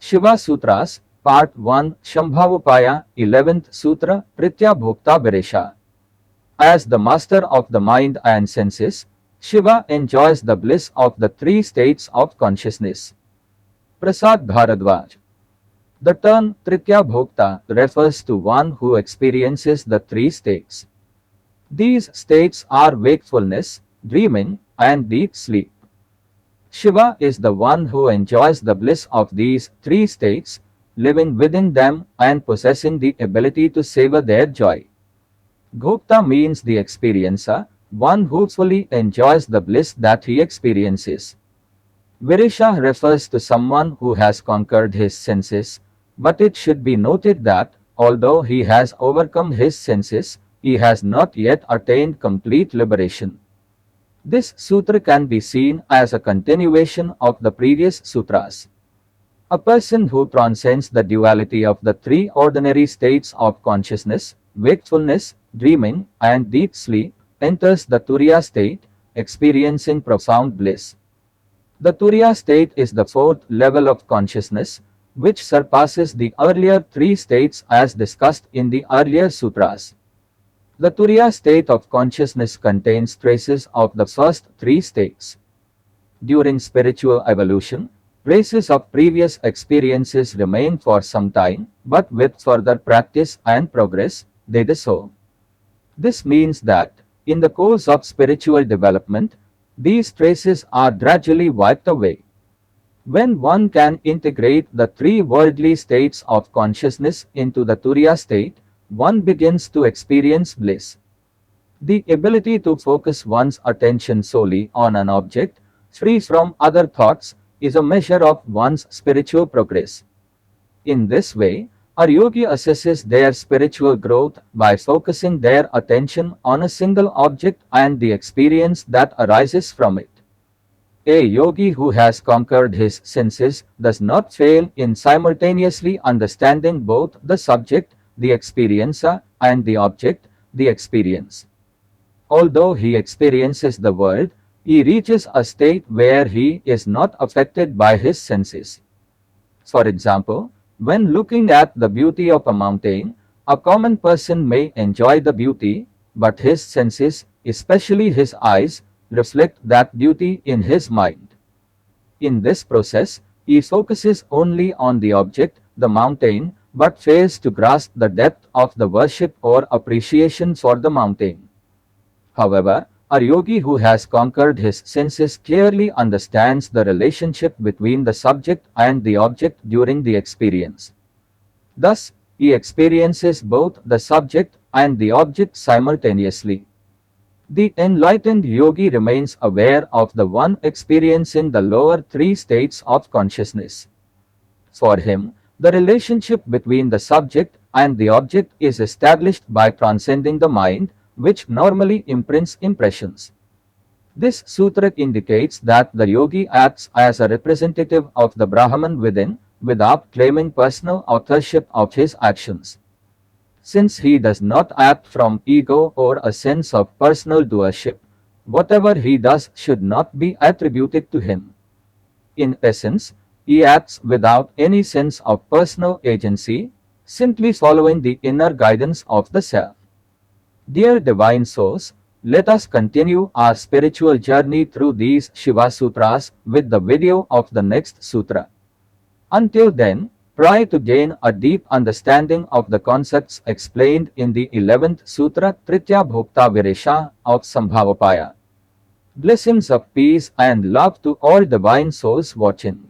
Shiva Sutras, Part 1, Shambhavopaya, 11th Sutra Tritaya Bhokta Vireshah. As the master of the mind and senses, Shiva enjoys the bliss of the three states of consciousness. Prasad Bharadwaj. The term Tritaya Bhokta refers to one who experiences the three states. These states are wakefulness, dreaming, and deep sleep. Shiva is the one who enjoys the bliss of these three states, living within them and possessing the ability to savor their joy. Bhokta means the experiencer, one who fully enjoys the bliss that he experiences. Vireshah refers to someone who has conquered his senses, but it should be noted that, although he has overcome his senses, he has not yet attained complete liberation. This sutra can be seen as a continuation of the previous sutras. A person who transcends the duality of the three ordinary states of consciousness, wakefulness, dreaming, and deep sleep, enters the Turiya state, experiencing profound bliss. The Turiya state is the fourth level of consciousness, which surpasses the earlier three states as discussed in the earlier sutras. The Turiya state of consciousness contains traces of the first three states. During spiritual evolution, traces of previous experiences remain for some time, but with further practice and progress, they dissolve. This means that, in the course of spiritual development, these traces are gradually wiped away. When one can integrate the three worldly states of consciousness into the Turiya state, one begins to experience bliss. The ability to focus one's attention solely on an object, free from other thoughts, is a measure of one's spiritual progress. In this way, a yogi assesses their spiritual growth by focusing their attention on a single object and the experience that arises from it. A yogi who has conquered his senses does not fail in simultaneously understanding both the subject, the experiencer, and the object, the experience. Although he experiences the world, he reaches a state where he is not affected by his senses. For example, when looking at the beauty of a mountain, a common person may enjoy the beauty, but his senses, especially his eyes, reflect that beauty in his mind. In this process, he focuses only on the object, the mountain, but fails to grasp the depth of the worship or appreciation for the mountain. However, a yogi who has conquered his senses clearly understands the relationship between the subject and the object during the experience. Thus, he experiences both the subject and the object simultaneously. The enlightened yogi remains aware of the one experiencing the lower three states of consciousness. For him, the relationship between the subject and the object is established by transcending the mind, which normally imprints impressions. This sutra indicates that the yogi acts as a representative of the Brahman within, without claiming personal authorship of his actions. Since he does not act from ego or a sense of personal doership, whatever he does should not be attributed to him. In essence, he acts without any sense of personal agency, simply following the inner guidance of the self. Dear Divine Souls, let us continue our spiritual journey through these Shiva Sutras with the video of the next sutra. Until then, try to gain a deep understanding of the concepts explained in the 11th Sutra Tritaya Bhokta Vireshah of Shambhavopaya. Blessings of peace and love to all divine souls watching.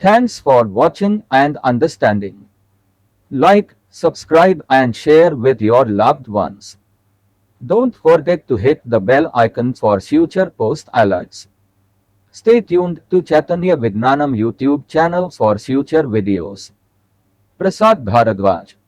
Thanks for watching and understanding. Like, subscribe and share with your loved ones. Don't forget to hit the bell icon for future post alerts. Stay tuned to Chaitanya Vijnanam YouTube channel for future videos. Prasad Bharadwaj.